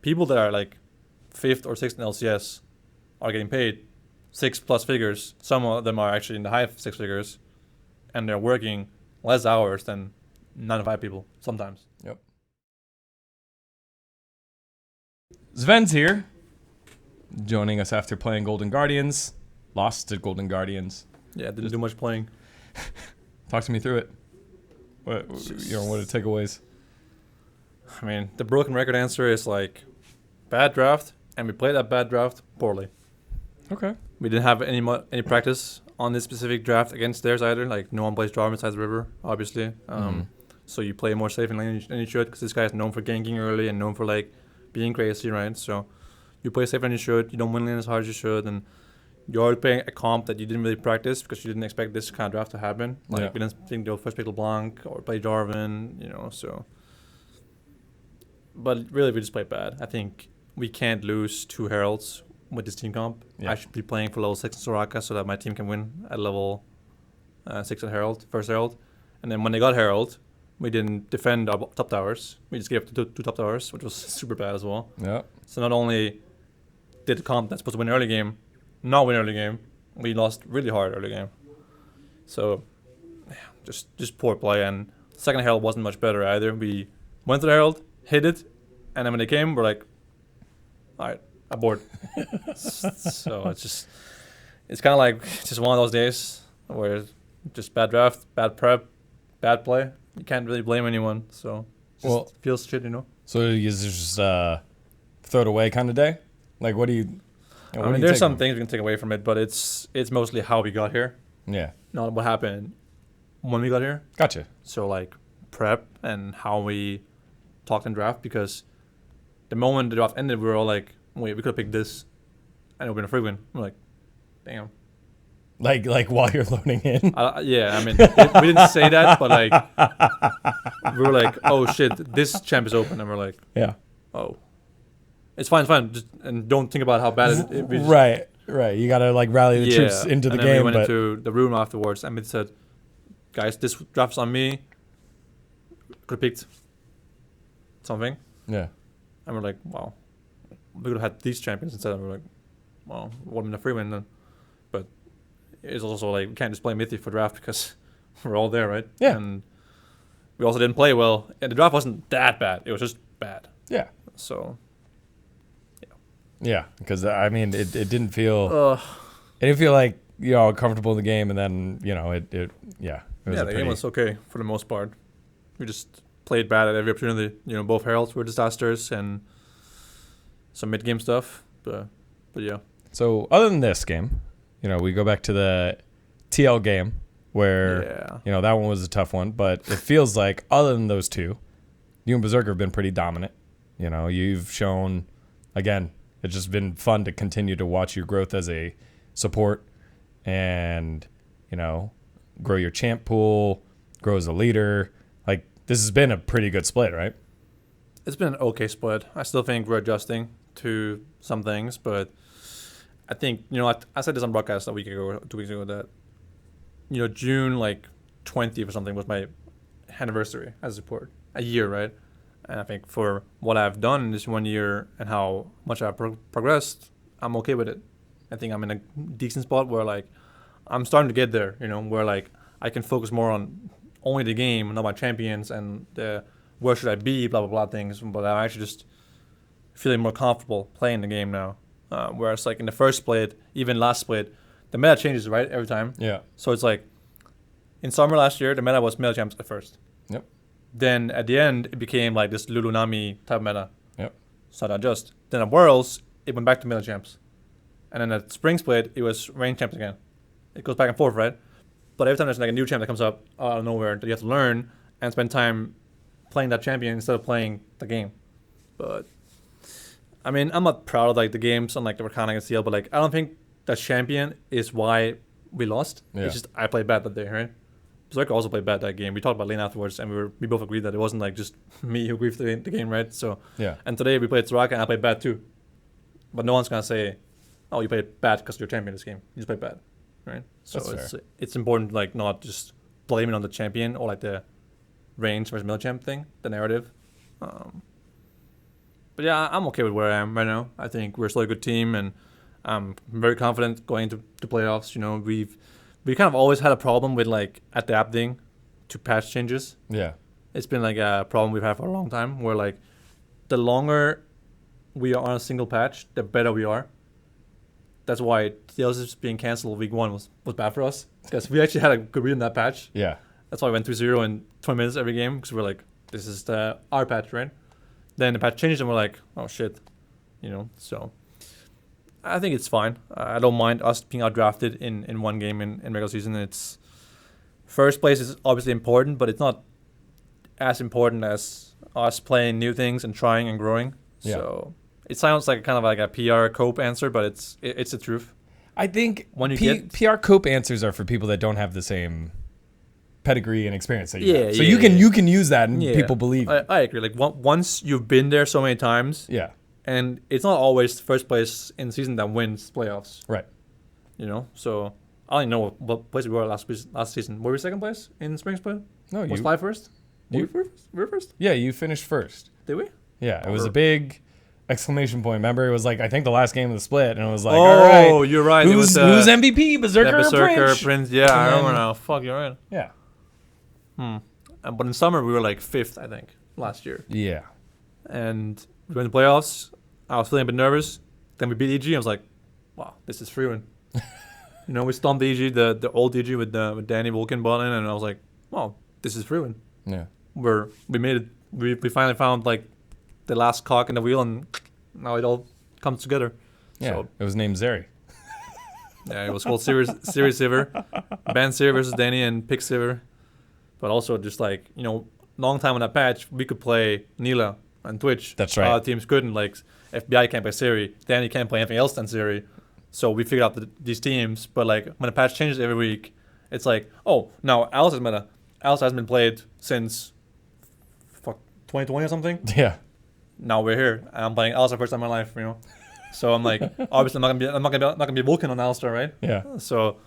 people that are like 5th or 6th in LCS are getting paid 6+ figures. Some of them are actually in the high 6 figures, and they're working less hours than 9 to 5 people sometimes. Yep. Sven's here, joining us after playing Golden Guardians. Lost to Golden Guardians. Yeah, didn't do much playing. Talk to me through it. What are the takeaways? I mean, the broken record answer is like bad draft, and we played that bad draft poorly. Okay. We didn't have any practice on this specific draft against theirs either. Like, no one plays Jarvan besides River, obviously. So you play more safe in lane than you should, because this guy is known for ganking early and known for like being crazy, right? So you play safer than you should. You don't win lane as hard as you should, and you're already playing a comp that you didn't really practice because you didn't expect this kind of draft to happen. Like, we didn't think they'll first pick LeBlanc or play Jarvan, so. But really, we just played bad. I think we can't lose 2 Heralds with this team comp. Yeah. I should be playing for level 6 in Soraka so that my team can win at level 6 at Herald, first Herald. And then when they got Herald, we didn't defend our top towers. We just gave up 2 top towers, which was super bad as well. Yeah. So not only did the comp that's supposed to win early game not win early game, we lost really hard early game. So just poor play. And second Herald wasn't much better either. We went to the Herald, hit it, and then when they came, we're like, all right, aboard. So it's kind of like just one of those days where just bad draft, bad prep, bad play. You can't really blame anyone. So it feels shit, So is this just throw it away kind of day? Like, what do you? I mean, there's some things we can take away from it, but it's mostly how we got here. Yeah. Not what happened when we got here. Gotcha. So like prep and how we talked in draft, because the moment the draft ended, we were all like, wait, we could have picked this and it would have been a free win. We're like, damn. Like while you're loading in? Yeah, I mean, we didn't say that, but like, we were like, oh shit, this champ is open. And we're like, yeah. Oh. It's fine. Just, and don't think about how bad it is. Right. You got to like rally the troops into the game. And then we went into the room afterwards and we said, guys, this draft's on me. Could have picked something. Yeah. And we're like, wow. We could have had these champions instead. And we're like, well, it would have been a free win then. But it's also like, we can't just blame Mithy for draft because we're all there, right? Yeah. And we also didn't play well. And the draft wasn't that bad. It was just bad. Yeah. So... Yeah, because I mean, it didn't feel. It didn't feel like comfortable in the game, and then it was the game was okay for the most part. We just played bad at every opportunity. Both Heralds were disasters and some mid game stuff, but yeah. So other than this game, we go back to the TL game where that one was a tough one, but it feels like other than those two, you and Berserker have been pretty dominant. You've shown again. It's just been fun to continue to watch your growth as a support and, grow your champ pool, grow as a leader. Like, this has been a pretty good split, right? It's been an okay split. I still think we're adjusting to some things, but I think, I said this on broadcast a week ago, 2 weeks ago, that, June, 20th or something was my anniversary as a support. A year, right? And I think for what I've done in this 1 year and how much I've progressed, I'm okay with it. I think I'm in a decent spot where, I'm starting to get there, where, I can focus more on only the game, not my champions and the where should I be, blah, blah, blah things. But I'm actually just feeling more comfortable playing the game now. Whereas, in the first split, even last split, the meta changes, right, every time. Yeah. So it's in summer last year, the meta was meta champs at first. Yep. Then at the end, it became this Lulunami type meta. Yep. So I adjust. Then at Worlds, it went back to meta champs. And then at Spring Split, it was range champs again. It goes back and forth, right? But every time there's a new champ that comes up out of nowhere that you have to learn and spend time playing that champion instead of playing the game. But, I mean, I'm not proud of the games on the Arcana against CL, but I don't think that champion is why we lost. Yeah. It's just I played bad that day, right? Berserker also played bad that game. We talked about lane afterwards, and we both agreed that it wasn't just me who griefed the game, right? So yeah. And today we played Soraka, and I played bad too. But no one's gonna say, "Oh, you played bad because you're champion this game." You just played bad, right? So it's important not just blame it on the champion or the range versus middle champ thing, the narrative. But yeah, I'm okay with where I am right now. I think we're still a good team, and I'm very confident going into the playoffs. You know, we kind of always had a problem with like adapting to patch changes. Yeah. It's been like a problem we've had for a long time, where like the longer we are on a single patch, the better we are. That's why LCS being canceled week 1 was bad for us, because we actually had a good read in that patch. Yeah. That's why we went 3-0 in 20 minutes every game, because we're like, this is our patch, right? Then the patch changed and we're like, oh shit, you know. So I think it's fine. I don't mind us being outdrafted in one game in regular season. It's first place is obviously important, but it's not as important as us playing new things and trying and growing. Yeah. So it sounds like kind of like a PR cope answer, but it's the truth. I think when you PR cope answers are for people that don't have the same pedigree and experience that you have. So you can use that and people believe. I agree. Like once you've been there so many times, yeah, and it's not always first place in the season that wins playoffs, right? You know, so I don't even know what place we were last season. Were we second place in spring split? No, was Fly first? We were first. Yeah, you finished first. Did we? Yeah, it was a big exclamation point. Remember, it was like I think the last game of the split, and it was like, oh, all right, you're right. Who's MVP? Berserker or Prince? Yeah, I remember now. Fuck, you're right. Yeah. But in summer we were like 5th, I think, last year. Yeah. And we went to playoffs. I was feeling a bit nervous. Then we beat EG. I was like, wow, this is free win. You know, we stomped EG, the old EG with Danny Vulcan ball in, and I was like, wow, this is free win. Yeah. We made it. We finally found like the last cock in the wheel, and now it all comes together. Yeah. So, it was named Zeri. Yeah, it was called Series Silver, Ban Silver versus Danny and Pick Silver. But also just like, you know, long time on that patch, we could play Nila on Twitch. That's right. Other teams couldn't. Like FBI can't play Siri, Danny can't play anything else than Siri. So we figured out these teams. But like when the patch changes every week, it's like, oh, now Alice is meta. Alice hasn't been played since 2020 or something. Yeah. Now we're here. I'm playing Alice for the first time in my life, you know. So I'm like, obviously I'm not gonna be Vulcan on Alistair, right? Yeah. So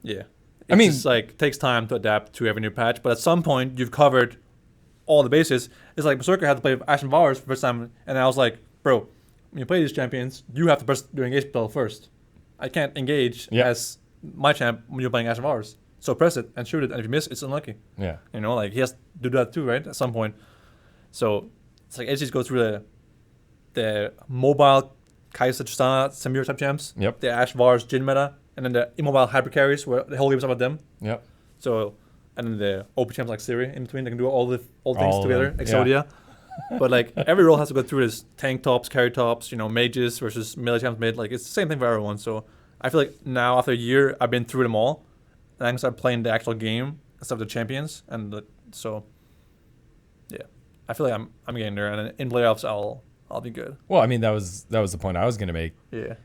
yeah. I mean, it's like takes time to adapt to every new patch, but at some point you've covered all the bases. It's like Berserker had to play Ashen Powers for the first time, and I was like, bro, when you play these champions, you have to press your engage spell first. I can't engage as my champ when you're playing Ashen Powers. So press it and shoot it, and if you miss, it's unlucky. Yeah. You know, like he has to do that too, right? At some point. So it's like HCs go through the mobile Kai'Sa Tristana Samir type champs. Yep. The Ash Vars Jin meta, and then the immobile hybrid carries where the whole game's about them. Yep. So and then the OP champs like Siri in between, they can do all things together. Them. Exodia. Yeah. But like every role has to go through this tank tops, carry tops, you know, mages versus melee champs mid. Like it's the same thing for everyone. So I feel like now after a year I've been through them all. And I can start playing the actual game instead of the champions. And so yeah. I feel like I'm getting there, and in playoffs I'll be good. Well, I mean that was the point I was gonna make. Yeah.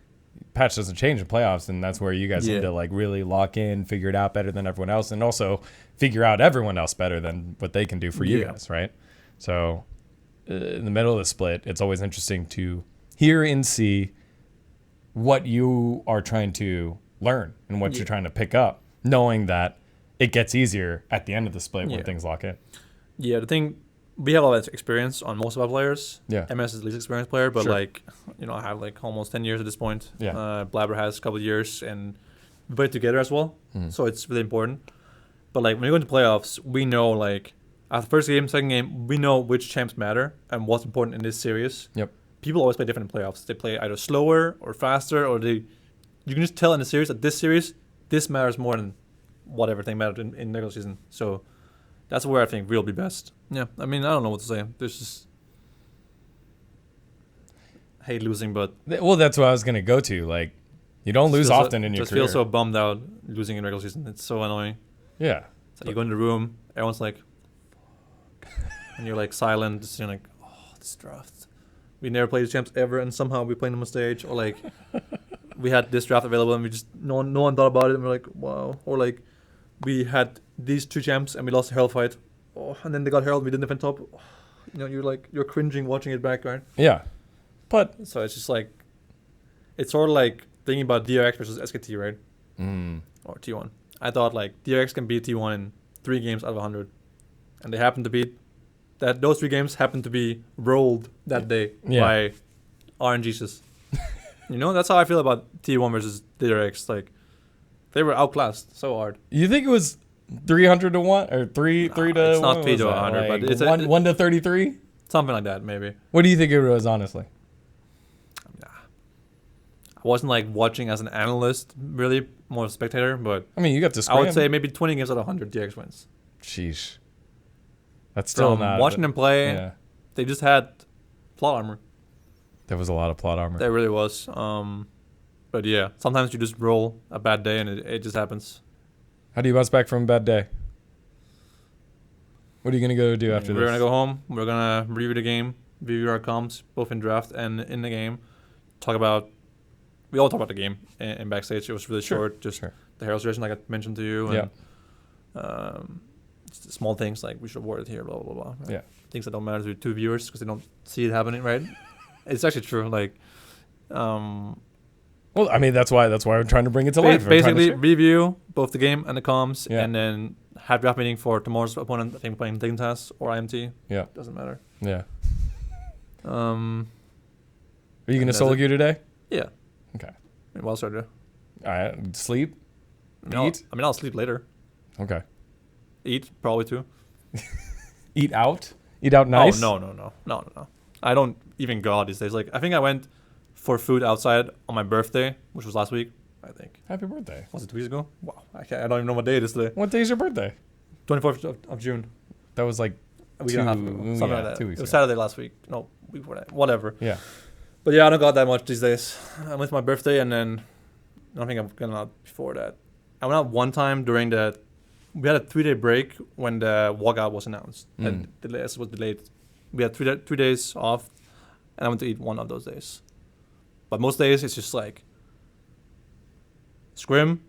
Patch doesn't change in playoffs, and that's where you guys need to like really lock in, figure it out better than everyone else, and also figure out everyone else better than what they can do for you guys, right? So in the middle of the split, it's always interesting to hear and see what you are trying to learn and what you're trying to pick up, knowing that it gets easier at the end of the split when things lock in. Yeah, the thing, we have a lot of experience on most of our players. Yeah. MS is the least experienced player, but Sure. like, you know, I have like almost 10 years at this point. Yeah. Blabber has a couple of years, and we play together as well. Mm-hmm. So it's really important. But like when you go into playoffs, we know like after first game, second game, we know which champs matter and what's important in this series. Yep. People always play different in playoffs. They play either slower or faster, or you can just tell in the series that this series, this matters more than whatever thing mattered in regular season. So that's where I think we'll be best. Yeah, I mean, I don't know what to say. There's just hate losing, but Well, that's what I was gonna go to. Like, you don't lose often in your just career. feel so bummed out losing in regular season. It's so annoying. Yeah. It's like you go in the room, everyone's like, fuck. And you're like silent, just you're like, oh, this draft. We never played the champs ever, and somehow we played them on stage. Or like, we had this draft available, and we just no one thought about it, and we're like, wow. Or like, we had these two champs, and we lost the Herald fight. Oh, and then they got Herald, we didn't defend top. Oh, you know, you're cringing watching it back, right? Yeah. But So it's just like, it's sort of like thinking about DRX versus SKT, right? Or T1. I thought like DRX can beat T1 in 3 games out of 100, and they happened to beat that those 3 games happened to be rolled that day by RNGs. That's how I feel about T1 versus DRX. Like, they were outclassed so hard. You think it was 300 to 1 or 3 to it's not 3 to 100, but it's 1 to 33? Something like that, maybe. What do you think it was, honestly? I wasn't like watching as an analyst, really, more a spectator, but I mean, you got to scram. I would say maybe 20 games out of 100 DRX wins. Sheesh. That's still not... watching them play, they just had plot armor. There was a lot of plot armor. There really was. But yeah, sometimes you just roll a bad day and it just happens. How do you bounce back from a bad day? What are you going to go do after this? We're going to go home. We're going to review the game, review our comps, both in draft and in the game. We all talk about the game in backstage. It was really short. Just the hero situation, like I mentioned to you. And, small things like we should award it here, blah, blah, blah. Right? Yeah. Things that don't matter to viewers because they don't see it happening, right? It's actually true. Like, well, I mean, that's why we're trying to bring it to life. Basically, review both the game and the comms, and then have draft meeting for tomorrow's opponent. I think playing Dignitas or IMT. Yeah. Doesn't matter. Yeah. Are you going to solo queue today? Yeah. Okay. Well started. All right. Sleep? Eat? I'll sleep later. Okay. Eat, probably too. Eat out? Eat out nice? Oh, no. I don't even go out these days. Like, I think I went for food outside on my birthday, which was last week, I think. Happy birthday. Was it 2 weeks ago? Wow. I don't even know what day it is today. What day is your birthday? 24th of June. That was like a week and a half ago. Something like that. 2 weeks ago. It was Saturday last week. No, week before that. Whatever. Yeah. But yeah, I don't go out that much these days. I went for my birthday, and then I don't think I've gone out before that. I went out one time during the... We had a 3-day break when the walkout was announced. And the LCS was delayed. We had 3 days off, and I went to eat one of those days. But most days, it's just like scrim,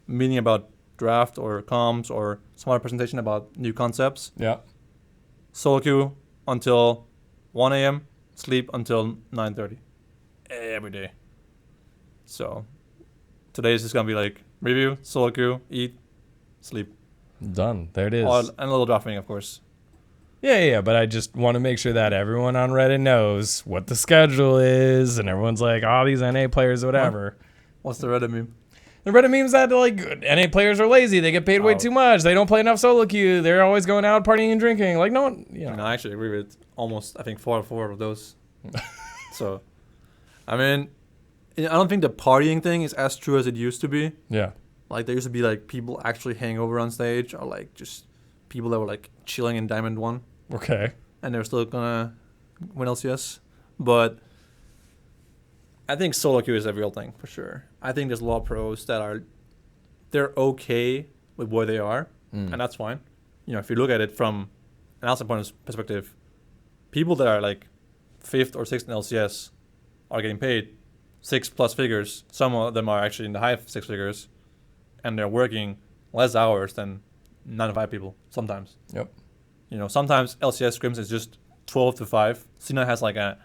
meeting about draft or comms or some other presentation about new concepts. Yeah. Solo queue until 1 a.m., sleep until 9:30. Every day. So today is just going to be like review, solo queue, eat, sleep. Done. There it is. And a little drafting, of course. Yeah, but I just want to make sure that everyone on Reddit knows what the schedule is, and everyone's like, oh, these NA players, whatever. What's the Reddit meme? The Reddit meme's that, like, NA players are lazy. They get paid way too much. They don't play enough solo queue. They're always going out partying and drinking. Like, no one, No, I actually agree with almost, I think, 4 out of 4 of those. So, I mean, I don't think the partying thing is as true as it used to be. Yeah. Like, there used to be, like, people actually hanging over on stage, or, like, just people that were, like, chilling in Diamond 1. Okay. And they're still gonna win LCS. But I think solo queue is a real thing, for sure. I think there's a lot of pros that they're okay with where they are, and that's fine. If you look at it from an outside point perspective, people that are, like, 5th or 6th in LCS are getting paid 6+ figures. Some of them are actually in the high 6 figures, and they're working less hours than 9 to 5 people sometimes. Yep. Sometimes LCS scrims is just 12 to 5. Cena has like a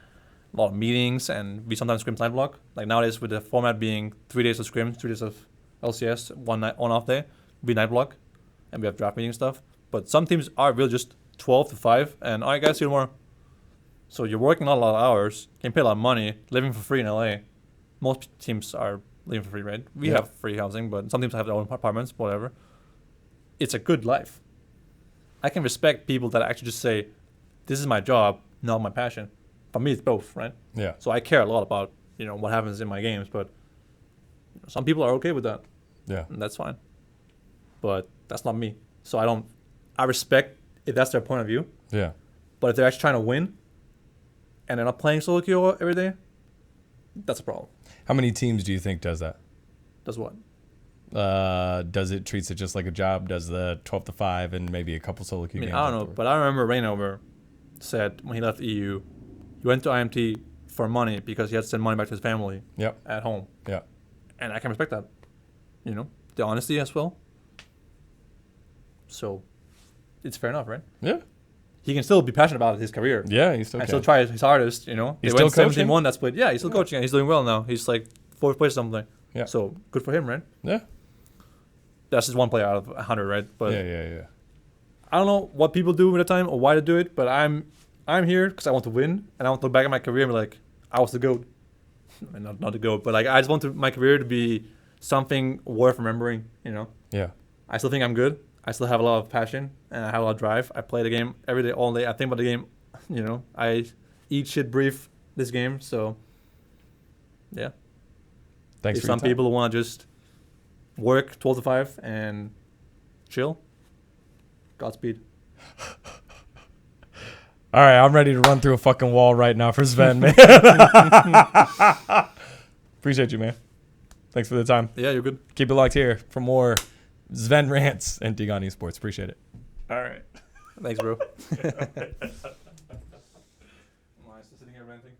lot of meetings, and we sometimes scrim night block. Like nowadays, with the format being 3 days of scrim, 3 days of LCS, one off day, we night block, and we have draft meeting stuff. But some teams are really just 12 to 5, and all right, guys, see you tomorrow. So you're working not a lot of hours, can pay a lot of money, living for free in LA. Most teams are living for free, right? We have free housing, but some teams have their own apartments, whatever. It's a good life. I can respect people that actually just say, this is my job, not my passion. For me, it's both, right? Yeah. So I care a lot about, what happens in my games, but some people are okay with that. Yeah. And that's fine. But that's not me. So I respect if that's their point of view. Yeah. But if they're actually trying to win and they're not playing solo queue every day, that's a problem. How many teams do you think does that? Does what? Does it treats it just like a job? Does the 12 to 5 and maybe a couple solo queue games? I don't know, but I remember Rainover said when he left EU, he went to IMT for money because he had to send money back to his family at home. Yeah. And I can respect that. The honesty as well. So it's fair enough, right? Yeah. He can still be passionate about his career. Yeah, he still can. Still try his hardest, He's they still went coaching? 17-1 that split. Yeah, he's still coaching and he's doing well now. He's like 4th place or something. Yeah. So good for him, right? Yeah. That's just one player out of 100, right? But yeah. I don't know what people do with the time or why they do it, but I'm here because I want to win, and I want to look back at my career and be like, I was the GOAT. Not the GOAT, but like I just want my career to be something worth remembering, you know? Yeah. I still think I'm good. I still have a lot of passion, and I have a lot of drive. I play the game every day, all day. I think about the game, you know? I eat, shit, breathe this game, so yeah. Thanks if for some people want to just work 12 to 5 and chill, Godspeed. All right, I'm ready to run through a fucking wall right now for Sven, man. Appreciate you, man. Thanks for the time. Yeah, you're good. Keep it locked here for more Zven rants and Digon Esports. Appreciate it. All right. Thanks, bro. Am I still sitting here ranting?